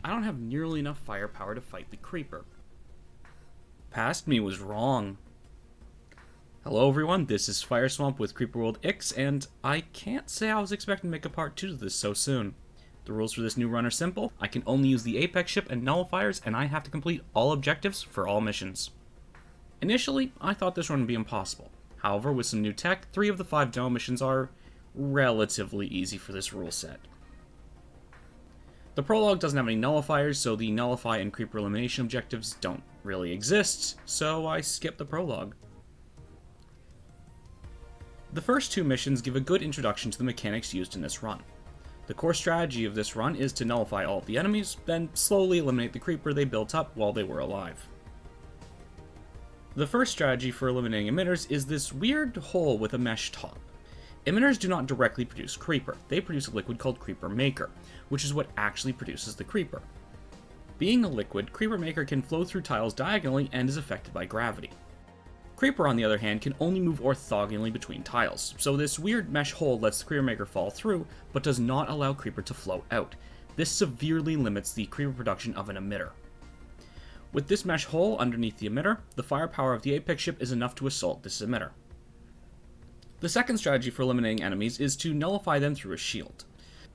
I don't have nearly enough firepower to fight the creeper. Past me was wrong. Hello everyone, this is Fire Swamp with Creeper World IXE, and I can't say I was expecting to make a part 2 to this so soon. The rules for this new run are simple. I can only use the Apex ship and Nullifiers, and I have to complete all objectives for all missions. Initially, I thought this run would be impossible. However, with some new tech, 3 of the 5 demo missions are relatively easy for this rule set. The prologue doesn't have any nullifiers, so the nullify and creeper elimination objectives don't really exist, so I skipped the prologue. The first 2 missions give a good introduction to the mechanics used in this run. The core strategy of this run is to nullify all of the enemies, then slowly eliminate the creeper they built up while they were alive. The first strategy for eliminating emitters is this weird hole with a mesh top. Emitters do not directly produce creeper, they produce a liquid called Creeper Maker, which is what actually produces the creeper. Being a liquid, Creeper Maker can flow through tiles diagonally and is affected by gravity. Creeper, on the other hand, can only move orthogonally between tiles, so this weird mesh hole lets the Creeper Maker fall through, but does not allow creeper to flow out. This severely limits the creeper production of an emitter. With this mesh hole underneath the emitter, the firepower of the Apex ship is enough to assault this emitter. The second strategy for eliminating enemies is to nullify them through a shield.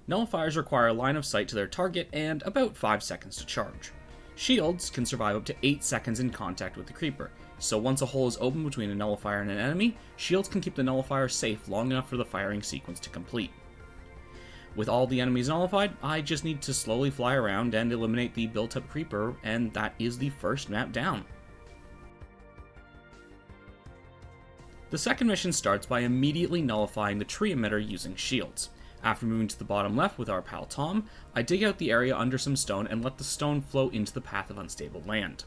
Nullifiers require a line of sight to their target and about 5 seconds to charge. Shields can survive up to 8 seconds in contact with the creeper, so once a hole is open between a nullifier and an enemy, shields can keep the nullifier safe long enough for the firing sequence to complete. With all the enemies nullified, I just need to slowly fly around and eliminate the built-up creeper, and that is the first map down. The second mission starts by immediately nullifying the tree emitter using shields. After moving to the bottom left with our pal Tom, I dig out the area under some stone and let the stone flow into the path of unstable land.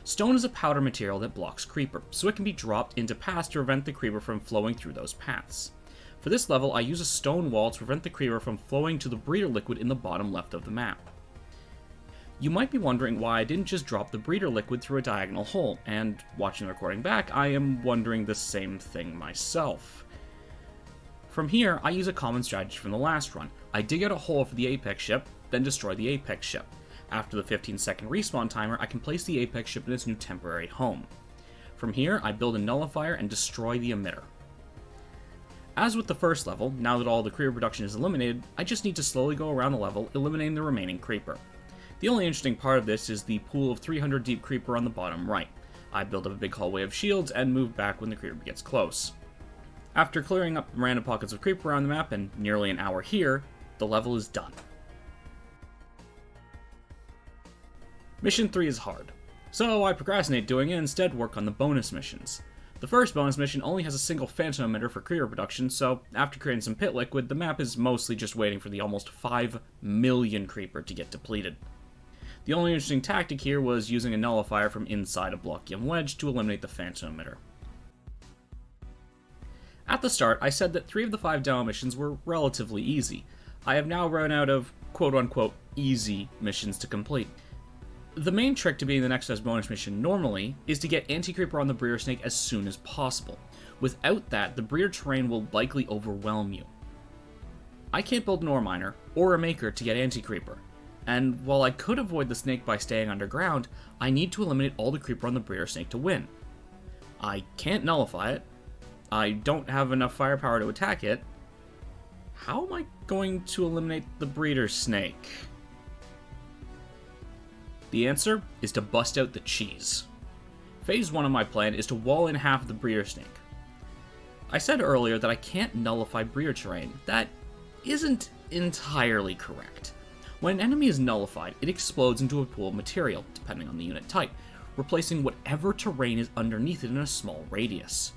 Stone is a powder material that blocks creeper, so it can be dropped into paths to prevent the creeper from flowing through those paths. For this level, I use a stone wall to prevent the creeper from flowing to the breeder liquid in the bottom left of the map. You might be wondering why I didn't just drop the breeder liquid through a diagonal hole, and watching the recording back, I am wondering the same thing myself. From here, I use a common strategy from the last run. I dig out a hole for the Apex ship, then destroy the Apex ship. After the 15-second respawn timer, I can place the Apex ship in its new temporary home. From here, I build a nullifier and destroy the emitter. As with the first level, now that all the creeper production is eliminated, I just need to slowly go around the level, eliminating the remaining creeper. The only interesting part of this is the pool of 300 deep creeper on the bottom right. I build up a big hallway of shields and move back when the creeper gets close. After clearing up random pockets of creeper around the map and nearly an hour here, the level is done. Mission 3 is hard, so I procrastinate doing it and instead work on the bonus missions. The first bonus mission only has a single phantom emitter for creeper production, so after creating some pit liquid, the map is mostly just waiting for the almost 5 million creeper to get depleted. The only interesting tactic here was using a nullifier from inside a Blockium wedge to eliminate the phantom emitter. At the start, I said that 3 of the 5 demo missions were relatively easy. I have now run out of quote-unquote easy missions to complete. The main trick to beating the next best bonus mission normally is to get anti-creeper on the breeder snake as soon as possible. Without that, the breeder terrain will likely overwhelm you. I can't build an ore miner or a maker to get anti-creeper, and while I could avoid the snake by staying underground, I need to eliminate all the creeper on the breeder snake to win. I can't nullify it. I don't have enough firepower to attack it. How am I going to eliminate the breeder snake? The answer is to bust out the cheese. Phase 1 of my plan is to wall in half of the breeder snake. I said earlier that I can't nullify breeder terrain. That isn't entirely correct. When an enemy is nullified, it explodes into a pool of material, depending on the unit type, replacing whatever terrain is underneath it in a small radius.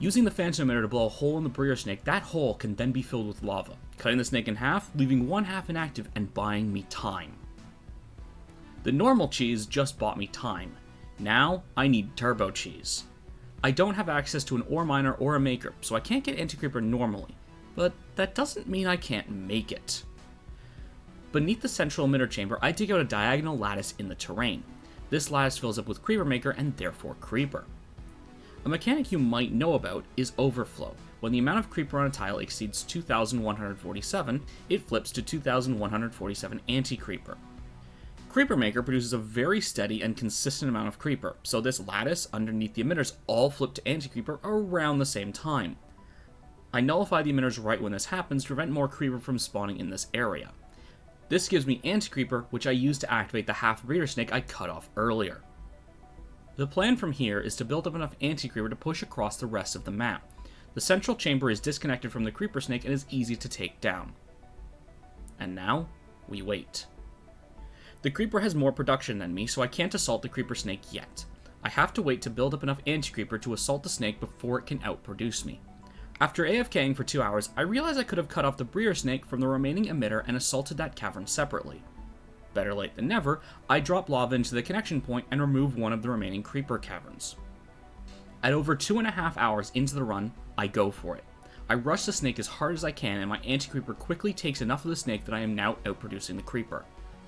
Using the phantom emitter to blow a hole in the breeder snake, that hole can then be filled with lava, cutting the snake in half, leaving one half inactive and buying me time. The normal cheese just bought me time. Now, I need turbo cheese. I don't have access to an ore miner or a maker, so I can't get anti-creeper normally, but that doesn't mean I can't make it. Beneath the central emitter chamber, I dig out a diagonal lattice in the terrain. This lattice fills up with Creeper Maker and therefore Creeper. A mechanic you might know about is overflow. When the amount of creeper on a tile exceeds 2,147, it flips to 2,147 anti-creeper. Creeper Maker produces a very steady and consistent amount of creeper, so this lattice underneath the emitters all flip to anti-creeper around the same time. I nullify the emitters right when this happens to prevent more creeper from spawning in this area. This gives me anti-creeper, which I use to activate the half breeder snake I cut off earlier. The plan from here is to build up enough anti-creeper to push across the rest of the map. The central chamber is disconnected from the creeper snake and is easy to take down. And now, we wait. The creeper has more production than me, so I can't assault the creeper snake yet. I have to wait to build up enough anti-creeper to assault the snake before it can outproduce me. After AFKing for 2 hours, I realized I could have cut off the breeder snake from the remaining emitter and assaulted that cavern separately. Better late than never, I drop lava into the connection point and remove one of the remaining creeper caverns. At over 2.5 hours into the run, I go for it. I rush the snake as hard as I can, and my anti-creeper quickly takes enough of the snake that I am now outproducing the creeper.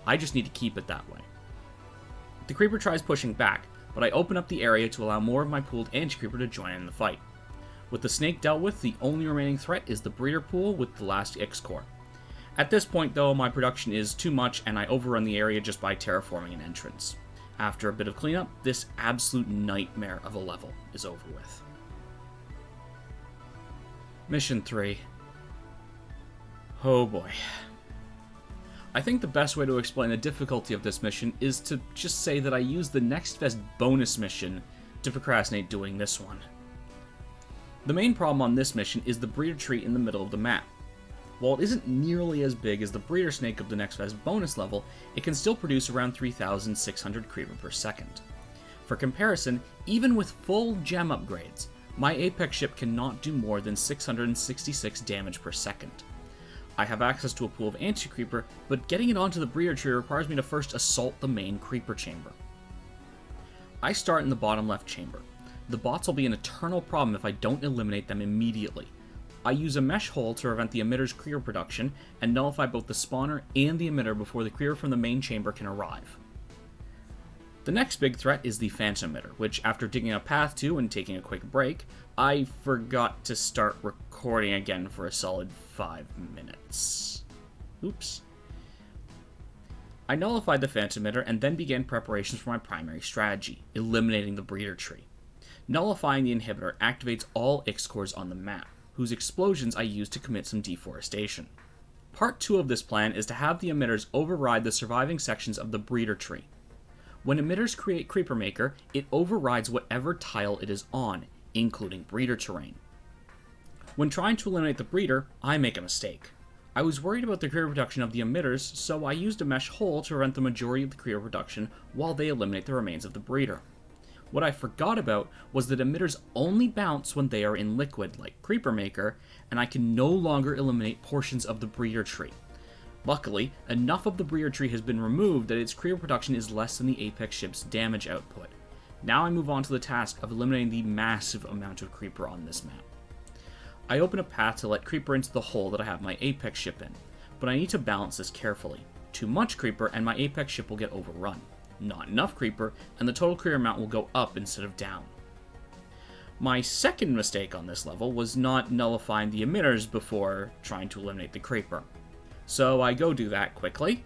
I just need to keep it that way. The creeper tries pushing back, but I open up the area to allow more of my pooled anti-creeper to join in the fight. With the snake dealt with, the only remaining threat is the breeder pool with the last IXE core. At this point though, my production is too much and I overrun the area just by terraforming an entrance. After a bit of cleanup, this absolute nightmare of a level is over with. Mission 3. Oh boy. I think the best way to explain the difficulty of this mission is to just say that I used the next best bonus mission to procrastinate doing this one. The main problem on this mission is the breeder tree in the middle of the map. While it isn't nearly as big as the breeder snake of the next best bonus level, it can still produce around 3,600 creeper per second. For comparison, even with full gem upgrades, my Apex ship cannot do more than 666 damage per second. I have access to a pool of anti-creeper, but getting it onto the breeder tree requires me to first assault the main creeper chamber. I start in the bottom left chamber. The bots will be an eternal problem if I don't eliminate them immediately. I use a mesh hole to prevent the emitter's creeper production and nullify both the spawner and the emitter before the creeper from the main chamber can arrive. The next big threat is the phantom emitter, which after digging a path to and taking a quick break, I forgot to start recording again for a solid 5 minutes. Oops. I nullified the phantom emitter and then began preparations for my primary strategy, eliminating the breeder tree. Nullifying the inhibitor activates all IXE cores on the map, whose explosions I use to commit some deforestation. Part 2 of this plan is to have the emitters override the surviving sections of the breeder tree. When emitters create Creeper Maker, it overrides whatever tile it is on, including breeder terrain. When trying to eliminate the breeder, I make a mistake. I was worried about the creeper production of the emitters, so I used a mesh hole to prevent the majority of the creeper production while they eliminate the remains of the breeder. What I forgot about was that emitters only bounce when they are in liquid, like Creeper Maker, and I can no longer eliminate portions of the breeder tree. Luckily, enough of the breeder tree has been removed that its creeper production is less than the Apex ship's damage output. Now I move on to the task of eliminating the massive amount of creeper on this map. I open a path to let creeper into the hole that I have my Apex ship in, but I need to balance this carefully. Too much creeper and my Apex ship will get overrun. Not enough creeper, and the total creeper amount will go up instead of down. My second mistake on this level was not nullifying the emitters before trying to eliminate the creeper. So I go do that quickly.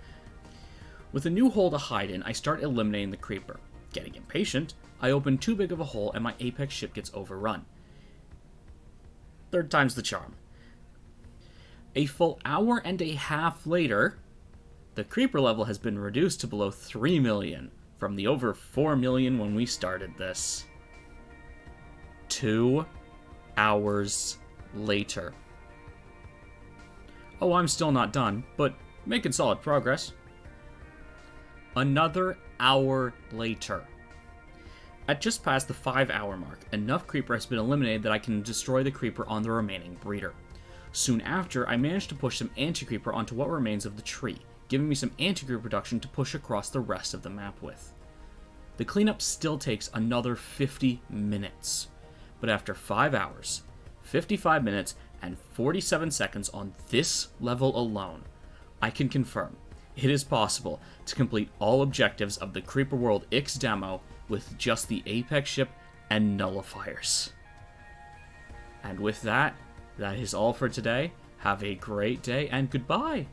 With a new hole to hide in, I start eliminating the creeper. Getting impatient, I open too big of a hole and my Apex ship gets overrun. Third time's the charm. A full hour and a half later, the creeper level has been reduced to below 3 million, from the over 4 million when we started this. 2 hours later. Oh, I'm still not done, but making solid progress. Another hour later. At just past the 5-hour mark, enough creeper has been eliminated that I can destroy the creeper on the remaining breeder. Soon after, I managed to push some anti-creeper onto what remains of the tree, giving me some anti-creeper production to push across the rest of the map with. The cleanup still takes another 50 minutes, but after 5 hours, 55 minutes, and 47 seconds on this level alone, I can confirm it is possible to complete all objectives of the Creeper World IXE demo with just the Apex ship and Nullifiers. And with that, that is all for today. Have a great day and goodbye!